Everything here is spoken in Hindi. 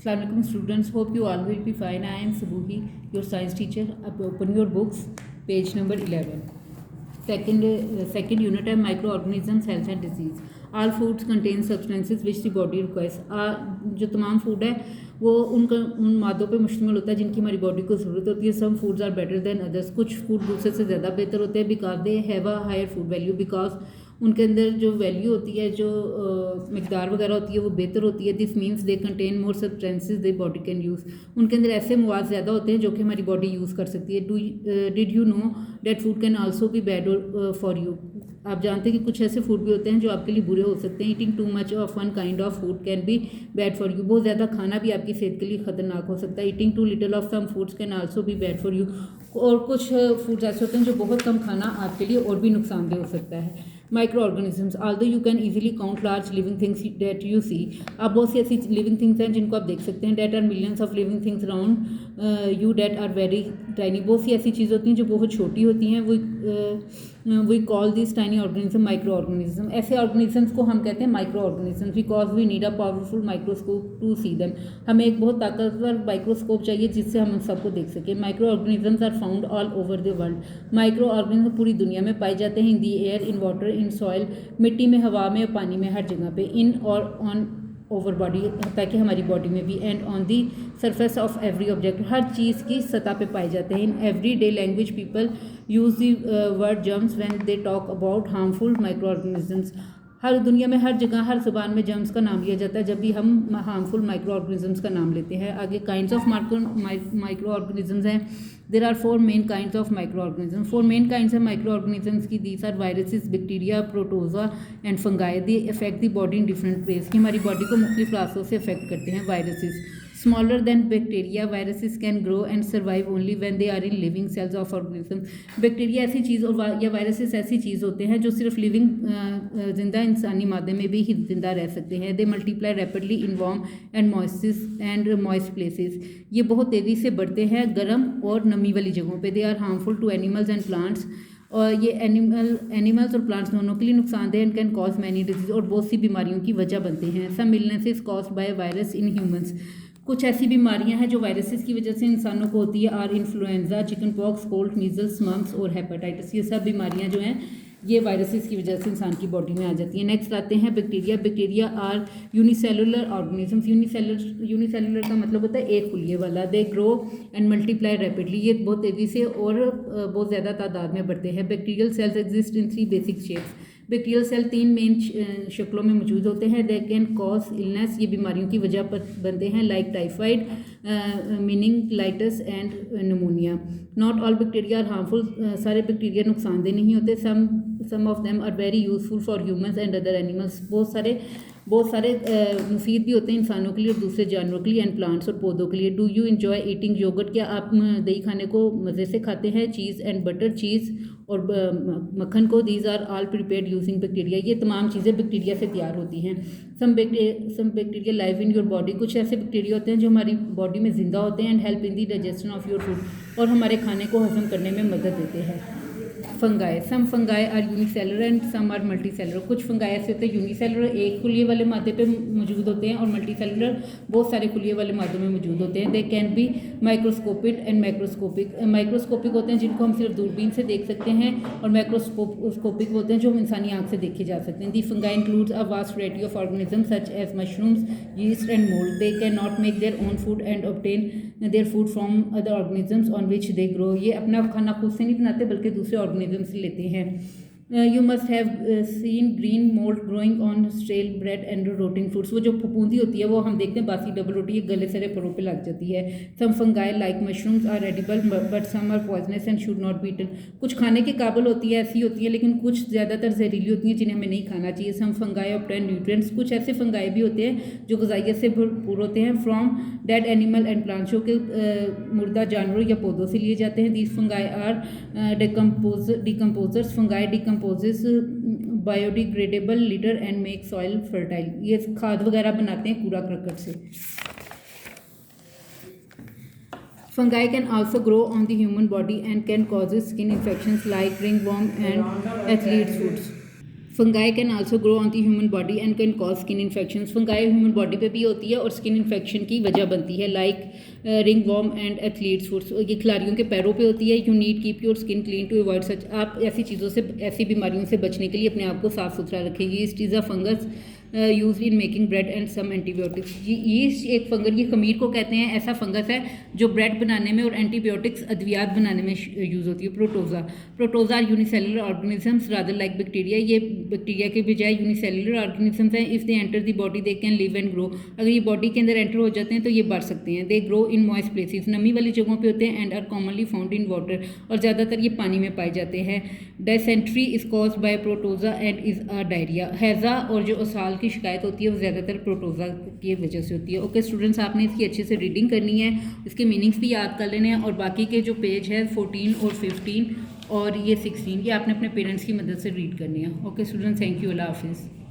Assalamualaikum students, hope you all will be fine. I am Subuhi, your science teacher. Open your books, page number 11. Second unit है microorganisms, health and disease. All foods contain substances which the body requires. जो तमाम फूड है वो उन मादों पे मुश्तमिल होता है जिनकी हमारी बॉडी को ज़रूरत होती है. Some foods are better than others. कुछ फूड दूसरे से ज़्यादा बेहतर होते हैं because they have a higher food value. Because उनके अंदर जो वैल्यू होती है, जो मकदार वगैरह होती है वो बेहतर होती है. This means they contain more substances they body can use. उनके अंदर ऐसे मवाद ज़्यादा होते हैं जो कि हमारी बॉडी यूज़ कर सकती है. Did you know that food can also be bad for you. आप जानते हैं कि कुछ ऐसे फूड भी होते हैं जो आपके लिए बुरे हो सकते हैं. Eating too much of one kind of food can be bad for you. बहुत ज़्यादा खाना भी आपकी सेहत के लिए ख़तरनाक हो सकता है. Eating too little of some foods can also be bad for you. और कुछ फूड्स ऐसे होते हैं जो बहुत कम खाना आपके लिए और भी नुकसानदेह हो सकता है. Microorganisms, although you can easily count large living things that you see. आप बहुत सी ऐसी लिविंग थिंग्स हैं जिनको आप देख सकते हैं. That are millions of living things around you that are very tiny. बहुत सी ऐसी चीज़ होती हैं जो बहुत छोटी होती हैं. We call this tiny organism microorganism. ऐसे ऑर्गेनिजम्स को हम कहते हैं microorganism because we need a powerful microscope to see them. हमें एक बहुत ताकतवर माइक्रोस्कोप चाहिए जिससे हम उन सबको देख सकें. Micro organisms are found all over the world. Micro organism पूरी दुनिया में पाए जाते हैं. In the air, in water, in soil, मिट्टी में, हवा में, पानी में, हर जगह पे. इन और ऑन ओवर बॉडी, ताकि हमारी बॉडी में भी. And on the surface of every object, हर चीज़ की सतह पे पाए जाते हैं. In every day language people use the word germs when they talk about harmful micro organisms. हर दुनिया में, हर जगह, हर ज़ुबान में जर्म्स का नाम लिया जाता है जब भी हम हार्मफुल माइक्रो ऑर्गेनिजम्स का नाम लेते हैं. आगे काइंड्स ऑफ माइक्रो ऑर्गेनिजम्स हैं. There are 4 main kinds of micro organism. 4 main kinds है माइक्रो ऑर्गेनिजम्स की. These are viruses, bacteria, protozoa and fungi. They affect the body in different ways. कि हमारी बॉडी को मुख्तलिफ रास्तों से अफेक्ट करते हैं. Viruses smaller than bacteria, viruses can grow and survive only when they are in living cells of organism. Bacteria ऐसी चीज़ और या वायरसेस ऐसी चीज़ होते हैं जो सिर्फ लिविंग जिंदा इंसानी मादे में भी ही जिंदा रह सकते हैं. दे multiply rapidly in warm and moist places. ये बहुत तेज़ी से बढ़ते हैं गर्म और नमी वाली जगहों पे. They are harmful to animals and plants. और ये एनिमल्स और प्लांट्स दोनों के लिए नुकसानदेह. And can cause many disease, और बहुत सी बीमारियों की वजह बनते हैं. Some illnesses caused by virus in humans. कुछ ऐसी बीमारियां हैं जो वायरसेस की वजह से इंसानों को होती है. Are influenza, chickenpox, cold, measles, mumps और हेपेटाइटिस. ये सब बीमारियां जो हैं ये वायरसेस की वजह से इंसान की बॉडी में आ जाती है. नेक्स्ट आते हैं bacteria. Bacteria are unicellular organisms. Unicellular का मतलब होता है एक खुलिए वाला. They grow and multiply rapidly. ये बहुत तेज़ी से और बहुत ज़्यादा तादाद में बढ़ते हैं. Bacterial cells exist in 3 basic shapes. Bacterial cell 3 main शक्लों में मौजूद होते हैं. They can cause illness. ये बीमारियों की वजह पर बनते हैं. Like typhoid, meningitis and pneumonia. Not all bacteria are harmful. सारे बैक्टीरिया नुकसानदेह नहीं होते. Some of them are very useful for humans and other animals. बहुत सारे मुफीद भी होते हैं इंसानों के लिए और दूसरे जानवरों के लिए. एंड प्लांट्स और पौधों के लिए. Do you enjoy eating yogurt. क्या आप दही खाने को मज़े से खाते हैं. चीज़ एंड बटर, चीज़ और मक्खन को. These are all prepared using bacteria. ये तमाम चीज़ें बैक्टीरिया से तैयार होती हैं. Some bacteria live in your body. कुछ ऐसे बैक्टीरिया होते हैं जो हमारी बॉडी में जिंदा होते हैं. And help in the digestion of your food. और हमारे खाने को हजम करने में मदद देते हैं. Fungi. Some fungi are unicellular and some are multicellular. कुछ फंगाई ऐसे होते हैं यूनिसेलुलर, एक खुलिए वाले मादे पे मौजूद होते हैं. और मल्टीसेलुलर बहुत सारे खुलिए वाले मादों में मौजूद होते हैं. They can be microscopic and macroscopic. Microscopic होते हैं जिनको हम सिर्फ दूरबीन से देख सकते हैं. और मैक्रोस्कोपिक होते हैं जो हम इंसानी आँख से देखे जा सकते हैं. The fungi includes a vast variety of organism such as mushrooms, yeast and mould. They can not make their own food and obtain their food from other organisms on which they grow. ये अपना खाना खुद से नहीं बनाते बल्कि दूसरे ऑर्गेनिज्म से लेते हैं. You must have seen green mould growing on stale bread and rotting fruits. वो जो फफूंदी होती है वो हम देखते हैं बासी डबल रोटी ये गले सरे फलों पे लग जाती है. Some fungi like mushrooms are edible but some are poisonous and should not be eaten. कुछ खाने के काबिल होती है, ऐसी होती है, लेकिन कुछ ज़्यादातर जहरीली होती हैं जिन्हें हमें नहीं खाना चाहिए. सम फंगाई ऑब्टेन न्यूट्रिएंट्स. कुछ ऐसे फंगाई भी होते हैं जो ग़िज़ाइयत से भरपूर होते हैं. From dead animal and plants, जो कि मुर्दा जानवरों या पौधों से लिए जाते हैं. These fungi are decomposers. Fungi decomposes biodegradable litter and make soil fertile. ये खाद वगैरह बनाते हैं कूड़ा करकट से. Fungi can also grow on the human body and can cause skin infections like ringworm and athlete's foot. Fungi can also grow on the human body and can cause skin infection. Fungi human body पे भी होती है और स्किन इन्फेक्शन की वजह बनती है, like ringworm and athlete's foots. ये खिलाड़ियों के पैरों पे होती है। You need keep your skin clean to avoid such. आप ऐसी चीज़ों से, ऐसी बीमारियों से बचने के लिए अपने आप को साफ सुथरा रखेंगे। इस चीज़ fungus use in making bread and some antibiotics. ये एक फंगस, ये खमीर को कहते हैं, ऐसा फंगस है जो ब्रेड बनाने में और एंटीबायोटिक्स अद्वियात बनाने में यूज़ होती है। Protozoa. Protozoa are unicellular organisms rather like bacteria. ये बैक्टीरिया के बजाय यूनिसेलुलर ऑर्गेनिजम्स हैं। If they enter the body they can live and grow. अगर ये बॉडी के अंदर एंटर हो जाते हैं तो ये बढ़ सकते हैं। They grow in moist places, नमी वाली जगहों पे होते हैं। And are commonly found in water, और ज़्यादातर ये पानी में पाए जाते हैं। Dysentery is caused by protozoa and is a diarrhoea. हैज़ा और जो असाल की शिकायत होती है वो ज़्यादातर प्रोटोजा की वजह से होती है। ओके स्टूडेंट्स, आपने इसकी अच्छे से रीडिंग करनी है, इसके मीनिंग्स भी याद कर लेने हैं, और बाकी के जो पेज है 14 और 15 और ये 16, ये आपने अपने पेरेंट्स की मदद से रीड करनी है। ओके स्टूडेंट्स, थैंक यू, अल्लाह हाफिज़।